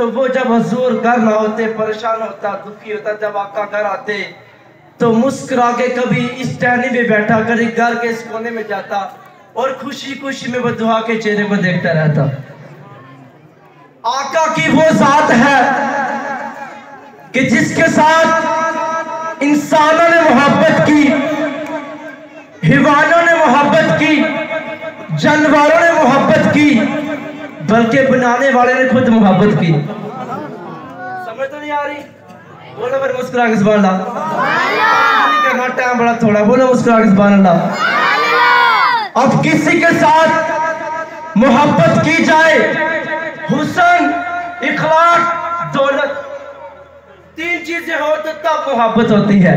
तो वो जब हुजूर घर ना होते, परेशान होता, दुखी होता, जब आका घर आते तो मुस्कुरा के कभी इस टहनी में बैठा, कभी घर के इस कोने में जाता और खुशी खुशी में वो दुआ के चेहरे को देखता रहता। आका की वो जात है कि जिसके साथ इंसानों ने मोहब्बत की, हिवानों ने मोहब्बत की, जानवरों ने मोहब्बत की, बल्कि बनाने वाले ने खुद मोहब्बत की। समझ तो नहीं आ रही? बोलो पर मुस्कुरा के सुभान अल्लाह। करना टाइम बड़ा थोड़ा, बोलो मुस्कुरा के सुभान अल्लाह। अब किसी के साथ मोहब्बत की जाए, हुस्न, इखलाक, दौलत, तीन चीजें हो तो तब मोहब्बत होती है।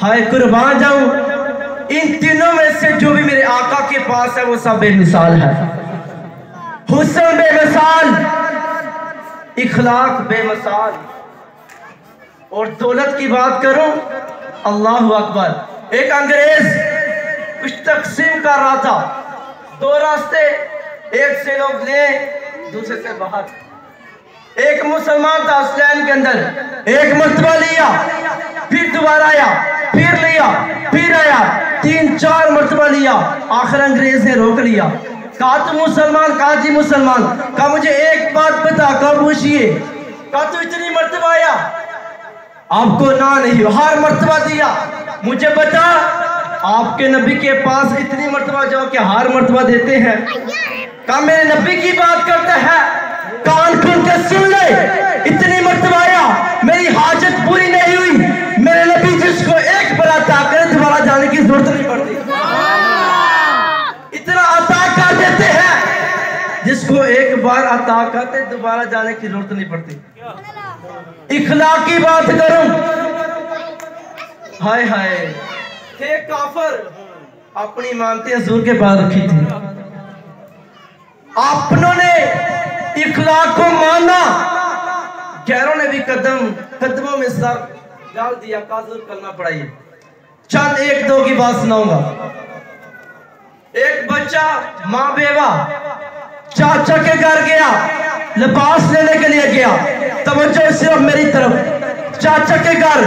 हाय कुर्बान जाऊं, इन तीनों में से जो भी मेरे आका के पास है वो सब बेमिसाल है। हुस्न बेमिसाल, इखलाक बेमिसाल, और दौलत की बात करूं, अल्लाह अकबर। एक अंग्रेज कुछ तकसीम कर रहा था, दो रास्ते, एक से लोग ले, दूसरे से बाहर। एक मुसलमान था अस्लैन के अंदर, एक मरतबा लिया, फिर दोबारा आया, फिर लिया, फिर आया, 3-4 मरतबा लिया। आखिर अंग्रेज ने रोक लिया, कहा तू मुसलमान? कहा जी मुसलमान। कहा मुझे एक बात बता। कहा पूछिए। कहा तू इतनी मरतबा आया, आपको ना नहीं, हर मरतबा दिया, मुझे बता आपके नबी के पास इतनी मरतबा जाओ कि हर मरतबा देते हैं? कहा मेरे नबी की बात करता है, कान खोल के सुन ले, इतनी मरतबा आया, मेरी हाजत पूरी नहीं हुई। मेरे नबी जिसको एक बार अता करे दोबारा जाने की जरूरत नहीं पड़ती, इतना अता कर देते हैं जिसको एक बार अता करते दोबारा जाने की जरूरत नहीं पड़ती। इखलाक की बात करूं, हाय हाय, थे काफर, अपनी मानते हुजूर के पास रखी थी, अपनों ने इखलाक को माना, गैरों ने भी कदमों में सर डाल दिया, काजूर करना पड़ाइए। चंद 1-2 की बात सुनाऊंगा। एक बच्चा माँ बेवा चाचा के घर गया, लिबास लेने के लिए गया, तवज्जो सिर्फ मेरी तरफ। चाचा के घर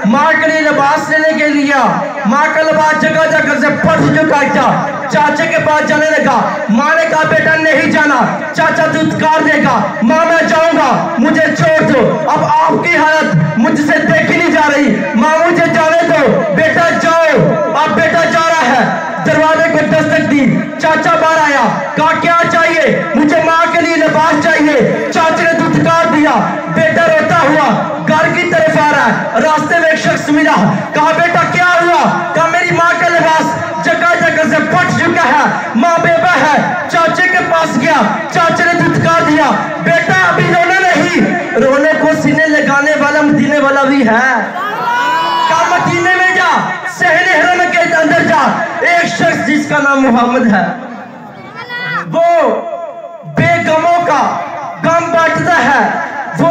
माँ के लिए लिबास लेने के लिए, माँ का लिबास जगह जगह से फट चुका था। चाचा के पास जाने लगा, माँ ने कहा बेटा नहीं जाना, चाचा धुतकार देगा। माँ मैं जाऊंगा, मुझे छोड़ दो, अब आपकी हालत मुझसे देखी नहीं जा रही, माँ मुझे जाने दो, बेटा जाओ। अब बेटा जा रहा है, दरवाजे को दस्तक दी, चाचा बाहर आया, कहा क्या चाहिए? मुझे माँ के लिए लिबास चाहिए। चाचा ने धुतकार दिया, बेटा रोता हुआ घर की तरफ आ रहा है। रास्ते में एक शख्स मिला, कहा बेटा क्या हुआ? कहा मेरी माँ का लिबास जगह जगह से फट चुका है, माँ बेबा है। चाचे के पास गया, चाचे ने धुतकार दिया, बेटा अभी रोना नहीं, रोने को सीने लगाने वाला मदीने वाला भी है। कहा मदीने में जा, सहने हरम के अंदर जा, एक शख्स जिसका नाम मोहम्मद है, वो बेगमों का गम बांटता है, वो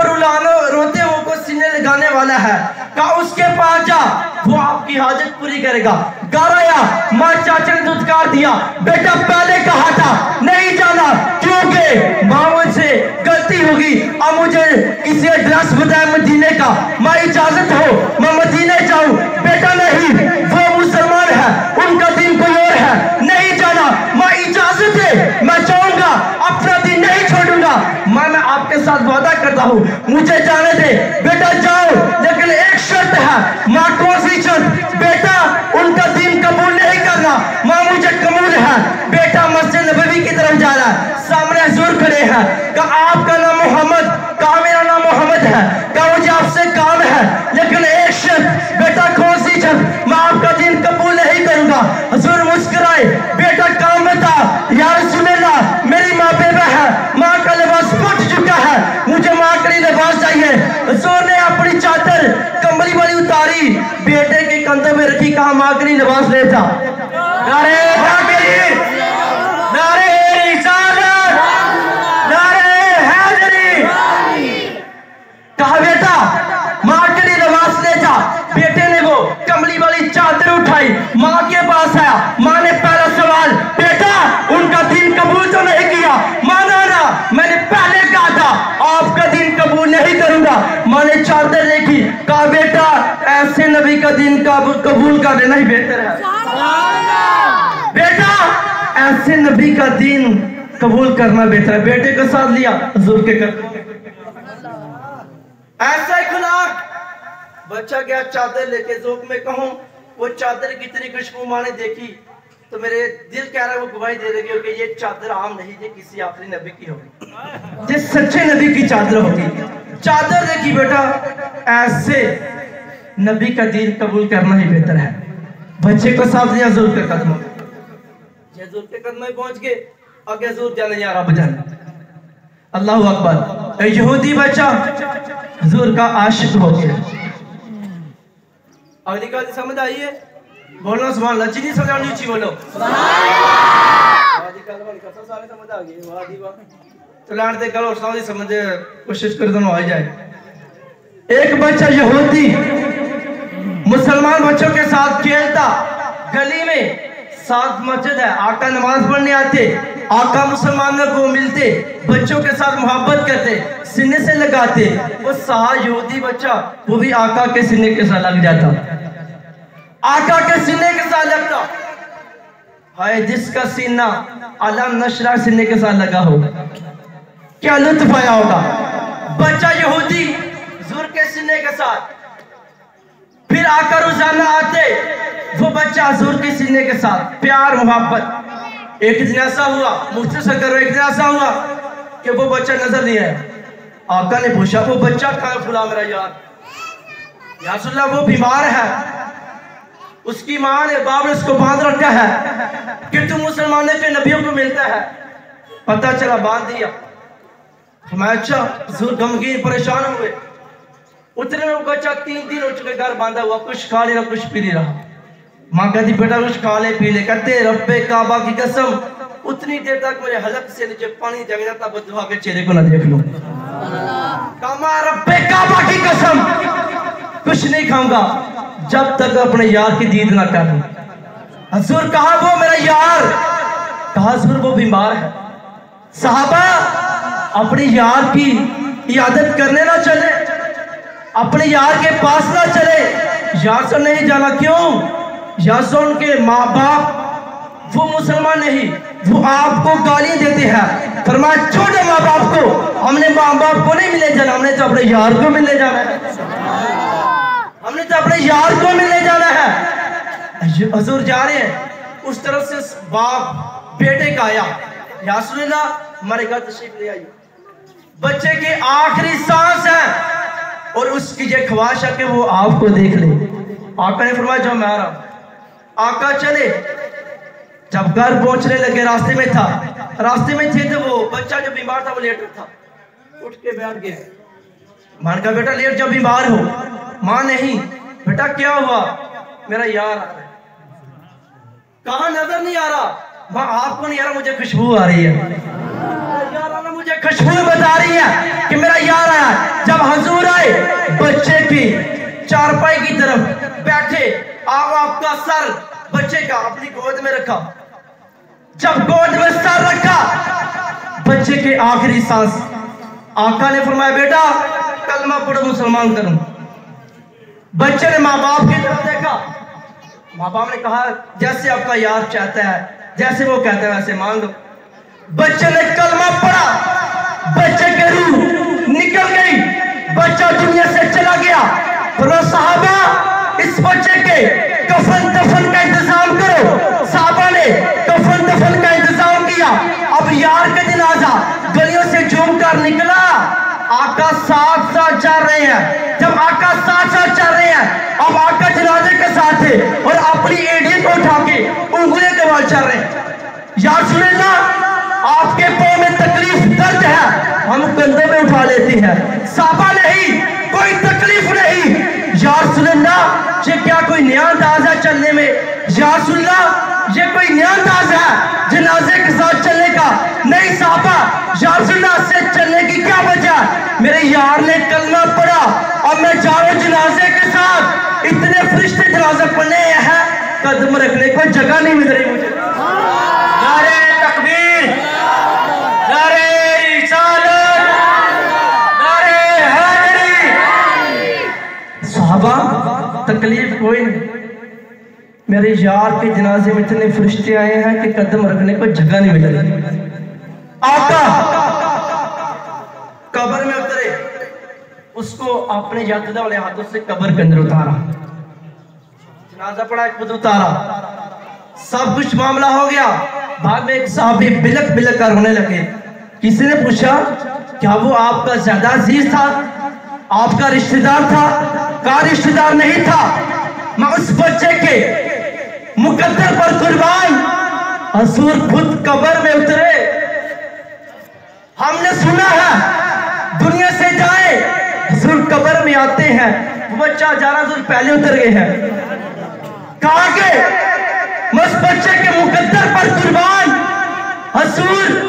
रोते हुए को सीने लगाने वाला है। कहा उसके पास जा, वो आपकी हाजत पूरी करेगा। घर आया, माँ चाचा ने धुतकार दिया, बेटा पहले कहा था नहीं जाना, क्योंकि माँ मुझसे गलती होगी, अब मुझे किसी एड्रेस बताया मदीने का, माँ इजाजत हो मैं मदीने जाऊं। बेटा नहीं, वो मुसलमान है, उनका दिन कोई और है, नहीं जाना, माँ इजाजत है, मैं जाऊंगा, अपना दिन नहीं छोड़ूंगा। माँ मैं आपके साथ वादा करता हूँ, मुझे जाने दे। बेटा जाओ, लेकिन एक शर्त है। माँ कौन सी शर्त? बेटा उनका दिन कबूल नहीं करना। माँ मुझे कबूल है। बेटा मस्जिद नबवी की तरफ जा रहा है, सामने हुजूर खड़े हैं, कहा आपका नाम मोहम्मद? कहा मेरा नाम मोहम्मद है। कहा मुझे आपसे काम है, लेकिन एक शर्त। बेटा कौन सी शर्त? मैं आपका दिन कबूल नहीं करूंगा। हुजूर मुस्कुराए, बेटा काम बता। या रसूल अल्लाह, मेरी माँ बेबा है, माँ का लिबास फट चुका है, मुझे माँ के लिए लिबास चाहिए। हुजूर ने अपनी चादर कंबली वाली उतारी, बेटे के कंधे में रखी, कहा माँ के लिए लिबास ले जा। नारे तकबीर, नारे रिसालत, नारे हैदरी। कहा बेटा माँ के लिए लिबास ले जा। बेटे ने वो कंबली वाली चादर उठाई, माँ के पास आया। माँ ने पहला सवाल, बेटा उनका दिन कबूल तो नहीं किया? माना ना, मैंने पहले कहा था आपका दिन कबूल हुआ। माँ ने चादर देखी, कहा बेटा ऐसे नबी का दीन कबूल कर लेना ही बेहतर है। बेटा ऐसे नबी का दीन कबूल करना बेहतर है। बेटे को साथ लिया हुजूर के कदम। ऐसा इखलाक, बच्चा गया चादर लेके। ज़ोक में कहूं वो चादर कितनी खुशबू माँ ने देखी तो मेरे दिल कह रहा है वो गवाही दे देगी कि ये चादर आम नहीं, ये किसी आखिरी नबी की होगी, ये सच्चे नबी की चादर होगी। चादर देखी बेटा, ऐसे नबी का दीन कबूल करना ही बेहतर है। बच्चे को साथ लिया हुजूर के कदमों में। हुजूर के कदमों में पहुंच गए, आगे हुजूर जाने या रब जाने। अल्लाहू अकबर। यहूदी बच्चा हुजूर का आशिक हो गया। अगली बात समझ आई है? बोलो सुभान अल्लाह। जिनी समझ आनी ऊंची बोलो सुभान अल्लाह। सारे समझ आ गई। वाह दी वाह। तो लाड़ दे करो सारी समझ कोशिश कर दोनों आ जाए। एक बच्चा यहूदी मुसलमान बच्चों के साथ खेलता, गली में साथ मस्जिद है, आका नमाज पढ़ने आते, आका मुसलमानों को मिलते, बच्चों के साथ मोहब्बत करते, सीने से लगाते। वो सहा यहूदी बच्चा वो भी आका के सीने के साथ लग जाता, आका के सीने के साथ लगता। हाय जिसका सीना अलम नशरा सीने के साथ लगा हो, क्या लुत्फ आया होगा। बच्चा यहूदी हुजूर के सीने के साथ, फिर आकर रोजाना आते, वो बच्चा हुजूर के सीने के साथ प्यार मोहब्बत। एक दिन ऐसा हुआ, मुझसे से करो, एक दिन ऐसा हुआ कि वो बच्चा नजर नहीं आया। आका ने पूछा वो बच्चा कहाँ है? फुला मेरा यार, या रसूल अल्लाह वो बीमार है, उसकी माँ ने बाप ने उसको बांध रखा है कि तुम मुसलमानों के नबियों को मिलता है। पता चला बांध दिया। मैं अच्छा हुजूर गमगीन परेशान हुए। उतने में बच्चा 3 दिन हो चुके घर बांधा हुआ, कुछ खा नहीं रहा कुछ पी नहीं रहा। माँ कहती बेटा कुछ खा ले पी ले। कहते रब्बे काबा की कसम उतनी देर तक मेरे हलक से नीचे पानी जग जाता बदुआ के चेहरे को ना देख लूं। कामा रब्बे काबा की कसम कुछ नहीं खाऊंगा जब तक अपने यार की दीद ना कर लूं। हुजूर कहा वो मेरा यार? कहा हुजूर वो बीमार है। साहबा अपने यार की इयादत करने ना चले, अपने यार के पास ना चले। यार से नहीं जाना। क्यों? यार से उनके माँ बाप वो मुसलमान नहीं, वो आपको गाली देते हैं। फरमाया छोटे माँ बाप को, हमने माँ बाप को नहीं मिले जाना, हमने तो अपने यार को मिलने जाना है, हमने तो अपने यार को मिलने जाना है। हुजूर जा रहे हैं, उस तरफ से बाप बेटे का आया, या रसूल अल्लाह हमारे घर तशरीफ ले आइए। बच्चे की आखिरी सांस है और उसकी ये ख्वाहिश है कि वो आपको देख ले। आका ने फरमाया जो मैं आ रहा हूं। आका चले, जब घर पहुंचने लगे रास्ते में था, रास्ते में थे तो वो बच्चा जो बीमार था वो लेटा था, उठ के बैठ गया। मान का बेटा लेट जब बीमार हो। मां नहीं बेटा क्या हुआ? मेरा यार आ रहा है। कहा नजर नहीं आ रहा? मां आपको नहीं आ रहा, मुझे खुशबू आ रही है। यार आना मुझे खुशबू बता रही है कि मेरा यार आया। जब हुजूर आए बच्चे की चारपाई की तरफ बैठे, आपका सर बच्चे का अपनी गोद में रखा। जब गोद में सर रखा, बच्चे के आखिरी सांस, आका ने फरमाया बेटा कलमा पढ़ो मुसलमान करूं। बच्चे ने माँ बाप की तरफ देखा। माँ बाप ने कहा जैसे आपका यार चाहता है, जैसे वो कहता है वैसे मान लो। बच्चे ने कलमा पढ़ा, बच्चे के रूह निकल गई, बच्चा दुनिया से चला गया। तो साहबा इस बच्चे के कफन दफन का इंतजाम करो। साहबा ने कफन दफन का इंतजाम किया। अब यार का जनाजा गलियों से झूम कर निकला। आका साथ साथ चल रहे हैं। जब आका साथ साथ चल रहे हैं, अब आका जनाजे के साथ है और अपनी एड़ी को उठा के उंगलियों के बाल चल रहे हैं। यार सुने ना, आपके पाँव में तकलीफ दर्द है, हम कंधों में उठा लेते हैं। साबा नहीं, कोई तकलीफ नहीं। यार सुने ना, ये क्या कोई नया अंदाज है चलने में? यार सुनना, ये कोई नया अंदाज है जनाजे के साथ चलने का? नहीं साहबा, यार सुनना से चलने की क्या वजह? मेरे यार ने कलमा पढ़ा और मैं जा रहा हूं जनाजे के साथ। इतने फरिश्ते जनाजा पढ़ने हैं, कदम रखने को जगह नहीं मिल रही मुझे। नारे तकबीर, नारे रिसालत, नारे हैदरी, तकलीफ कोई नहीं, मेरे यार के जनाजे में इतने फरिश्ते आए हैं कि कदम रखने को जगह नहीं मिल रही। आका कब्र में उतरे, उसको अपने यात्रा वाले हाथों से कब्र के अंदर उतारा, जनाजा पड़ा, खुद उतारा, सब कुछ मामला हो गया। बाद में एक साहबी बिलक बिलक कर रोने लगे। किसी ने पूछा क्या वो आपका ज्यादा अजीज था, आपका रिश्तेदार था? का रिश्तेदार नहीं था, मैं उस बच्चे के मुकद्दर पर कुर्बान हजूर खुद कब्र में उतरे। हमने सुना है दुनिया से जाए हजूर कब्र में आते हैं, वो बच्चा 11 दिन पहले उतर गए हैं। कहा के उस बच्चे के मुकद्दर पर कुर्बान हजूर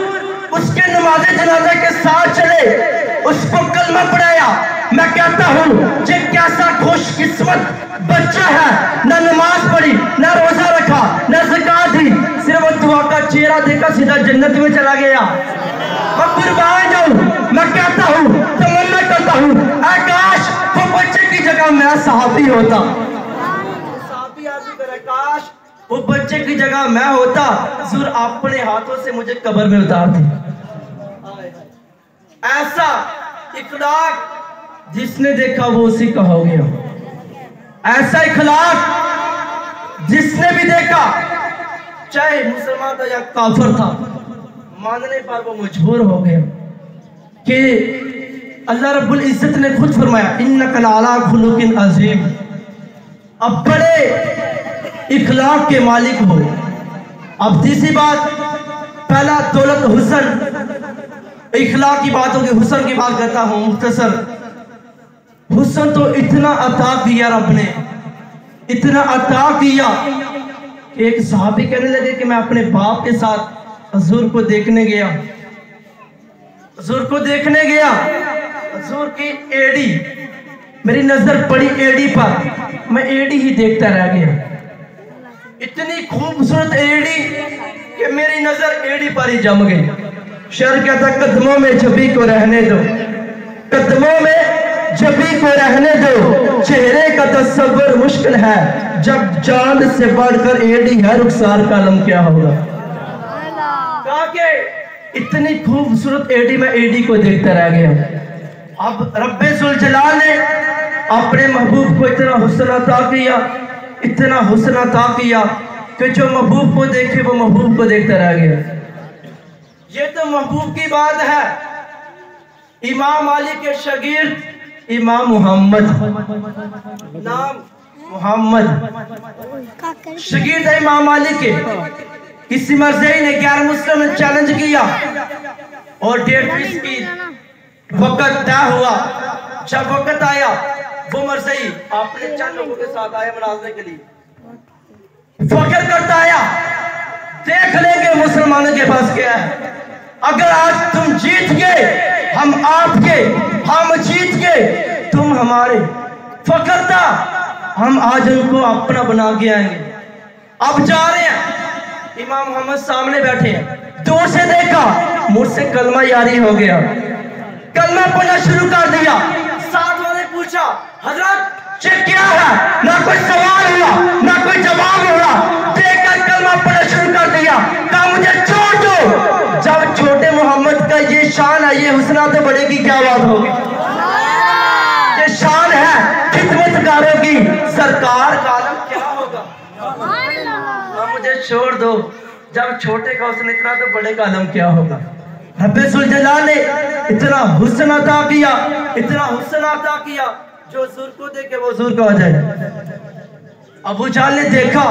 उसके नमाज़े जनाजा के साथ चले, उसको कलमा पढ़ाया। मैं कहता हूँ ये कैसा खुशकिस्मत बच्चा है, ना नमाज पढ़ी, ना रोजा रखा, ना ज़कात दी, सिर्फ दुआ का चेहरा देखा सीधा जन्नत में चला गया। मैं कुर्बान जाऊं, मैं कहता हूँ, तमन्ना करता हूँ, आकाश वो बच्चे की जगह मैं सहाबी होता, सहाबी आदमी करे, काश वो बच्चे की जगह मैं होता, हुजूर अपने हाथों से मुझे कब्र में उतार दे। ऐसा इखलाक जिसने देखा वो उसी का हो गया। ऐसा इखलाक जिसने भी देखा, चाहे मुसलमान था या काफिर था, मानने पर वो मजबूर हो गया। कि अल्लाह रब्बुल इज्जत ने खुद फरमाया इन्नका लअला खुलुकिन अज़ीम। अब बड़े इखलाक के मालिक हो। अब तीसरी बात, पहला दौलत हुस्न, इखलाक की बात होगी, हुस्न की बात करता हूं मुख्तसर। हुस्न तो इतना अता किया रब ने, इतना अता किया कि एक सहाबी कहने लगे कि मैं अपने बाप के साथ हुजूर को देखने गया, हुजूर को देखने गया, हुजूर की एड़ी, मेरी नजर पड़ी एड़ी पर, मैं एड़ी ही देखता रह गया। इतनी खूबसूरत एड़ी कि मेरी नजर एड़ी पर ही जम गई। शेर कहता कदमों में जबी को रहने दो, कदमों में जबी को रहने दो, चेहरे का तस्वर मुश्किल है, जब चांद से बढ़कर एड़ी है रुखसार का आलम क्या होगा। कहा कि इतनी खूबसूरत एड़ी, मैं एड़ी को देखता रह गया। अब रब्बे जुल जलाल ने अपने महबूब को इतना हुस्न अता किया, इतना हुस्न अता किया कि जो महबूब को देखे वो महबूब को देखता रह गया। ये तो महबूब की बात है। इमाम अली के शागिर्द इमाम मोहम्मद, नाम मोहम्मद, शागिर्द है इमाम अली के। किसी मर्ज़ई ने गैर मुस्लिम ने चैलेंज किया और डेट फिक्स की, वक्त तय हुआ। जब वक्त आया वो मर्ज़ई अपने चंद लोगों के साथ आया मनाजरे के लिए, फख्र करता आया, देख लेंगे मुसलमानों के पास क्या है। अगर आज तुम जीत गए हम आपके, हम जीत गए तुम हमारे, फख्र था, हम आज उनको अपना बना के आएंगे। अब जा रहे हैं, इमाम मोहम्मद सामने बैठे हैं, दूर से देखा, मुझसे कलमा यारी हो गया, कलमा पढ़ना शुरू कर दिया। साथ वाले पूछा हजरत ये क्या है, ना कोई सवाल हुआ ना कोई जवाब हुआ, देखकर कलमा पढ़ना शुरू कर दिया। कहा मुझे छोड़ दो। जब छोटे मोहम्मद का ये शान है, ये हुस्ना तो बड़े की क्या बात होगी। ये शान है खिदमतगारों की, सरकार का आलम क्या होगा। मुझे छोड़ दो, जब छोटे का हुस्न इतना तो बड़े का आलम क्या होगा। रब्बे जुल जलाल ने इतना हुस्न अता किया, इतना हुस्न अता किया, जो हुजूर को देखे वो हुजूर का हो जाए। अबू जहल ने देखा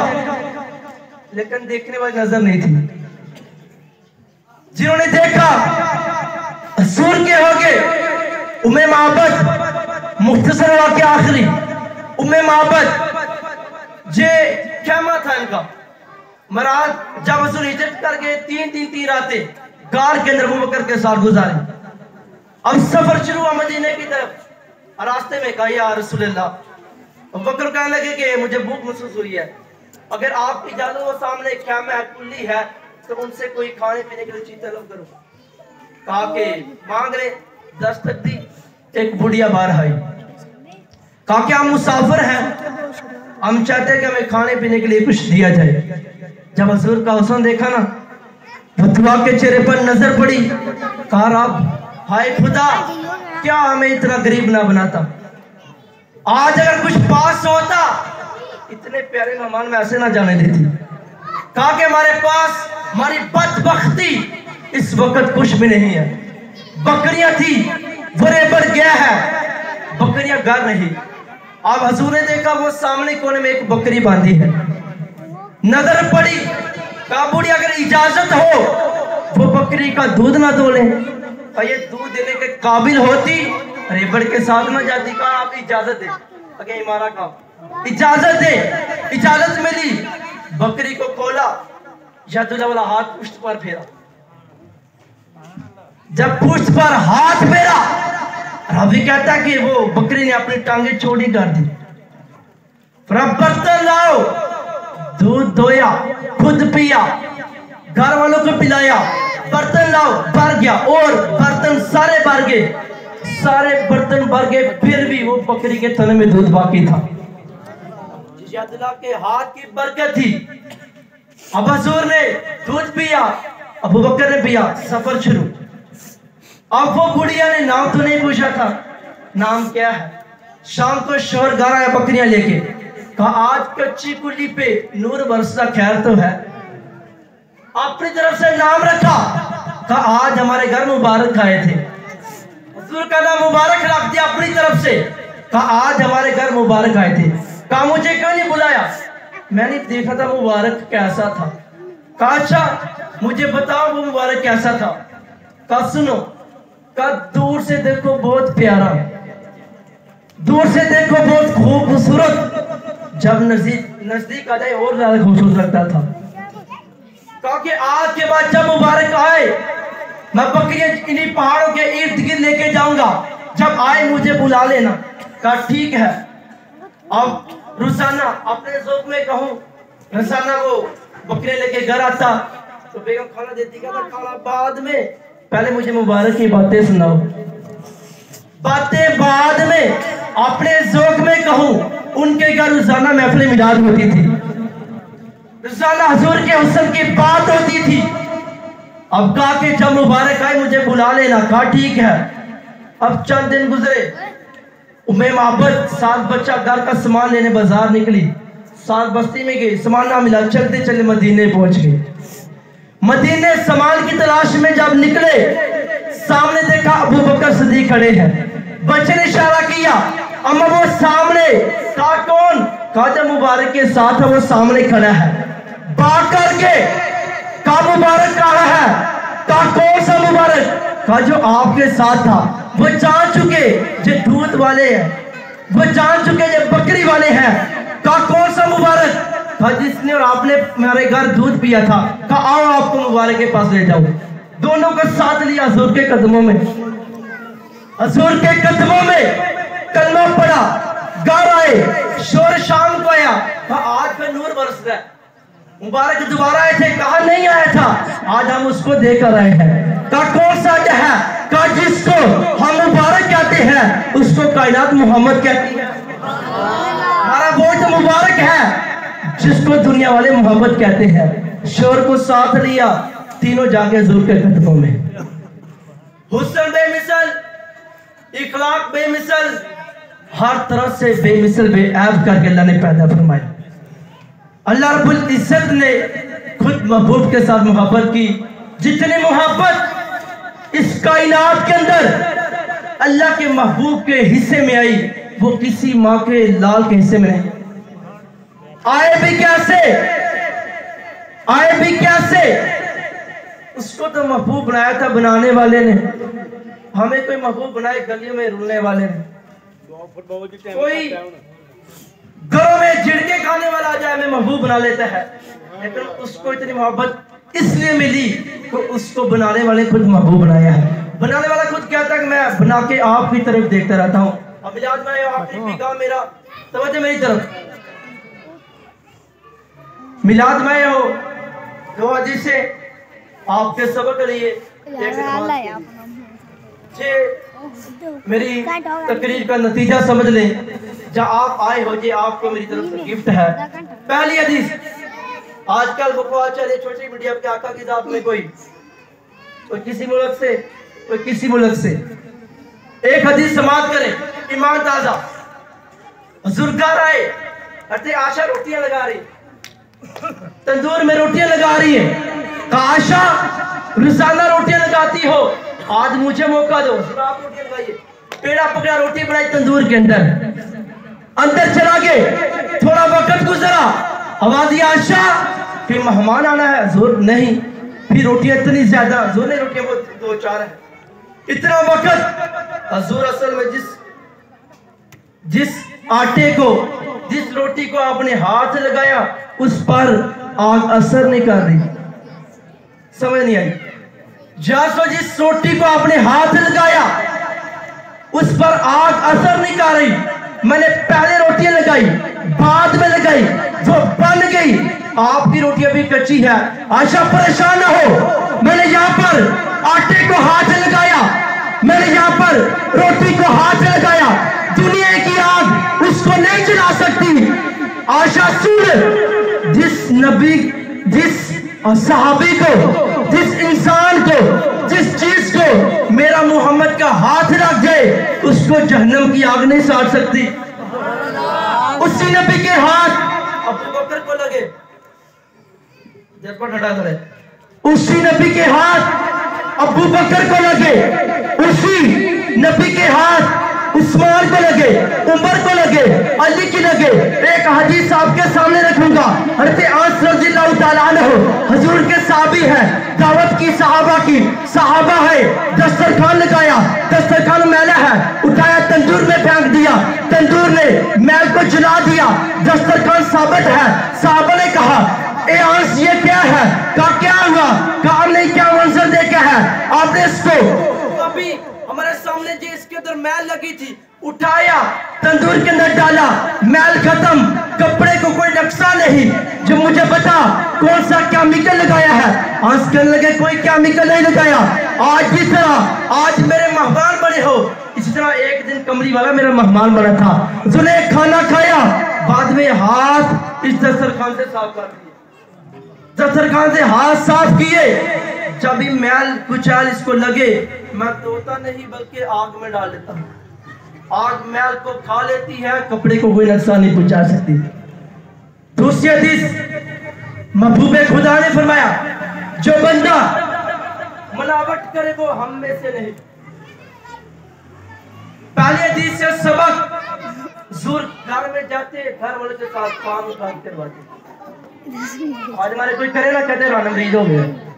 लेकिन देखने वाली नजर नहीं थी। जिन्होंने देखा हुजूर के हो गए उम्मे माबद, मुख्तसर वाक़या आखिरी, उम्मे माबद जे खेमा था इनका। महाराज जब हुजूर हिजरत कर गए, 3 रातें गार के अंदर अबू बकर के साथ गुजारी। अब सफर शुरू हुआ मदीने की तरफ। रास्ते में कहा या रसूलल्लाह, अबू बकर कहने लगे कि मुझे भूख महसूस हुई है, अगर आपकी इजाजत वो सामने ख्यामा है, कुल्ली है, तो उनसे कोई खाने पीने के लिए चीज तलब करो। कहा कि मांग रहे, दस्तक दी, एक बुढ़िया बाहर आई। कहा कि हम मुसाफिर हैं, हम चाहते हैं कि हमें खाने पीने के लिए कुछ दिया जाए। जब हजूर का हुस्न देखा ना, फतवा के चेहरे पर नजर पड़ी, कहा रब हाय खुदा, क्या हमें इतना गरीब ना बनाता। आज अगर कुछ पास होता, इतने प्यारे मेहमान में ऐसे ना जाने देती। कहा कि हमारे पास हमारी बदबख्ती इस वक्त कुछ भी नहीं है। बकरियां थी, बुरे बढ़ गया है, बकरियां घर नहीं। अब हजूर ने देखा वो सामने कोने में एक बकरी बांधी है, नजर पड़ी, कहा बूढ़ी अगर इजाजत हो वो बकरी का दूध ना दोले, और ये दूध देने के काबिल होती रेबड़ के साथ ना जाती। कहा आप इजाजत दे, अगे हमारा काम इजाजत दे। इजाजत मिली, बकरी को खोला, यदुल्ला वाला हाथ पुष्ट पर फेरा। जब पुष्ट पर हाथ फेरा, रावी कहता कि वो बकरी ने अपनी टांगे चौड़ी कर दी। बर्तन लाओ, दूध दोया, खुद पिया, घर वालों को पिलाया, बर्तन लाओ, भर गया, और बर्तन सारे भर गए, सारे बर्तन भर गए, फिर भी वो बकरी के तने में दूध बाकी था। यदुल्ला के हाथ की बरकत थी। अब हजूर ने दूध पिया, अबू बकर ने पिया, सफर शुरू। अब वो बुढ़िया ने नाम तो नहीं पूछा था, नाम क्या है। शाम को शोहर घर आया बकरियां लेके, कहा आज कच्ची कुल्ली पे नूर बरसा, खैर तो है। अपनी तरफ से नाम रखा, कहा आज हमारे घर मुबारक आए थे। हजूर का नाम मुबारक रख दिया अपनी तरफ से, कहा आज हमारे घर मुबारक आए थे। कहा मुझे क्यों नहीं बुलाया, मैंने देखा था मुबारक कैसा था। कहा अच्छा मुझे बताओ वो मुबारक कैसा था। कहा सुनो, कहा दूर से देखो बहुत प्यारा, दूर से देखो बहुत खूबसूरत, जब नजदीक आ जाए और ज्यादा खूबसूरत लगता था। कहा कि आज के बाद जब मुबारक आए, मैं बकरियां इन्हीं पहाड़ों के इर्द गिर्द लेके जाऊंगा, जब आए मुझे बुला लेना। कहा ठीक है। अब रोजाना अपने ज़ौक़ में कहूँ, रोजाना वो बकरे लेके घर आता तो बेगम खाना देती, कहता खाना बाद में, पहले मुझे मुबारक की बातें सुनाओ। बातें बाद में। अपने ज़ौक़ में कहूँ, उनके घर रोजाना महफिल मिलाद होती थी, रोजाना हुजूर के हुस्न की बात होती थी। अब कहा कि जब मुबारक आए मुझे बुला लेना। कहा ठीक है। अब चंद दिन गुजरे, उम्मे मोहब्बत साथ बच्चा घर का सामान लेने बाजार निकली, साथ बस्ती में गई, सामान ना मिला, चलते चले मदीने पहुंच गए। मदीने सामान की तलाश में जब निकले, सामने देखा अबू बकर सिद्दीक खड़े हैं। बच्चे ने इशारा किया, अम्मा वो सामने। कहा कौन? कहा जब मुबारक के साथ है वो सामने खड़ा है। बात करके कहा मुबारक कहा है। कहा कौन सा मुबारक? कहा जो आपके साथ था। वो जान चुके जो दूध वाले हैं, वो जान चुके जो बकरी वाले हैं। कहा कौन सा मुबारक? कहा जिसने और आपने मेरे घर दूध पिया था। कहा आओ आपको मुबारक के पास ले जाओ। दोनों को साथ लिया हुजूर के कदमों में, हुजूर के कदमों में कलमा पड़ा, घर आए, शोर शाम को आया। कहा आज का नूर बरस रहा है, मुबारक दोबारा आए थे। कहा नहीं आया था, आज हम उसको देकर आए हैं। कहा कौन सा है? कहा जिसको हम मुबारक कहते हैं उसको कायनात मोहम्मद कहती है। हमारा वो तो मुबारक है जिसको दुनिया वाले मोहम्मद कहते हैं। शोर को साथ लिया, तीनों जाके हुजूर के कदमों में। हुस्न बेमिसल, इखलाक बेमिसल, हर तरह से बेमिसल बेऐब करके अल्लाह ने पैदा फरमाया। अल्लाह रब्बुल इज्जत ने खुद महबूब के साथ मोहब्बत की। जितनी मोहब्बत इस कायनात के अंदर अल्लाह के महबूब के हिस्से में आई, वो किसी माँ के लाल के हिस्से में नहीं। आए भी कैसे, आए भी कैसे? उसको तो महबूब बनाया था बनाने वाले ने, हमें कोई महबूब बनाए गलियों में रुलने वाले ने। कोई घरों में झिड़के खाने वाला आ जाए हमें महबूब बना लेता है, लेकिन उसको इतनी मोहब्बत इसलिए मिली तो उसको बनाने वाले खुद महबूब बनाया है। बनाने वाला खुद कहता है कि मैं बना के आपकी तरफ देखता रहता हूँ। अब मिलाद में आपने पीका मेरा तवज्जो मेरी तरफ, मिलाद में हो दो हदीस से आपके सबक लिए मेरी तकरीर का नतीजा समझ लें। जहाँ आप आए हो जी, आपको मेरी तरफ से गिफ्ट है। पहली हदीस, आजकल बकवास चले सोशल मीडिया पे, आका की जात में कोई किसी मुल्क से, कोई किसी मुल्क से। एक हदीस समाप्त करें, ईमान ताजा। हुजूर घर आए, कहते आशा रोटियां लगा रही, तंदूर में रोटियां लगा रही है। आशा रोजाना रोटियां लगाती हो, आज मुझे मौका दो, आप रोटियां लगाइए। पेड़ा पकड़ा, रोटी बनाई तंदूर के अंदर चला गए। थोड़ा वक्त गुजरा, आवाज दी आशा फिर मेहमान आना है। हुजूर नहीं, फिर रोटियां इतनी ज्यादा, हुजूर ने रोटियां वो 2-4 है। इतना वक्त, हुजूर असल में जिस आटे को, जिस रोटी को आपने हाथ लगाया उस पर आग असर नहीं कर रही। समझ नहीं आई? जैसे जिस रोटी को आपने हाथ लगाया उस पर आग असर नहीं कर रही। मैंने पहले रोटियां लगाई, बाद में लगाई, जो बन गई। आपकी रोटी अभी कच्ची है। आशा परेशान न हो, मैंने यहाँ पर आटे को हाथ लगाया, मैंने यहाँ पर रोटी को हाथ लगाया। दुनिया की आग उसको नहीं जला सकती। आशा सुन, जिस नबी, जिस सहाबी को, जिस इंसान को, जिस चीज को मेरा मोहम्मद का हाथ लग जाए उसको जहन्नम की आग नहीं साड़ सकती। उसी नबी के हाथ अबू बकर को लगे, उसी नबी के हाथ अबू बकर को लगे, उसी नबी के हाथ उस्मान को लगे, उमर को लगे, अली की लगे। एक हदीस आपके सामने रखूंगा। हज़रत अनस रज़ियल्लाहु ताला अन्हु हुजूर के साहबी है, दावत की सहाबा है। दस्तरखान लगाया, दस्तरखान मैला है, उठाया तंदूर में फेंक दिया, तंदूर ने मैल को जला दिया, दस्तरखान साबित है। साहबा ने कहा ए अनस ये क्या है? कहा क्या हुआ? कहा नहीं, क्या मंजर देखा है आपने? इसको अभी हमारे सामने जो इसके अंदर मैल लगी थी, उठाया तंदूर के अंदर डाला, मैल खत्म, कपड़े को कोई नक्शा नहीं। जो मुझे बता कौन सा केमिकल लगाया है? आंस करने लगे कोई केमिकल नहीं लगाया। आज जिस तरह आज मेरे मेहमान बने हो, इसी तरह एक दिन कमरी वाला मेरा मेहमान बना था, उसने खाना खाया, बाद में हाथ इस दस्तरखान से साफ कर दिए, दस्तरखान से हाथ साफ किए। जब भी मैल कुचाल इसको लगे, मैं तोता नहीं बल्कि आग में डाल देता हूँ। आग मैल को खा लेती है, कपड़े को कोई नुकसान नहीं पहुंचा सकती। दूसरी हदीस महबूबे खुदा ने फरमाया, जो बंदा मिलावट करे वो हम में से नहीं। पहली हदीस से सबक, जुर घर में जाते घर वाले के साथ काम करवाते। आज हमारे कोई करे ना, कहते मरीज हो गए।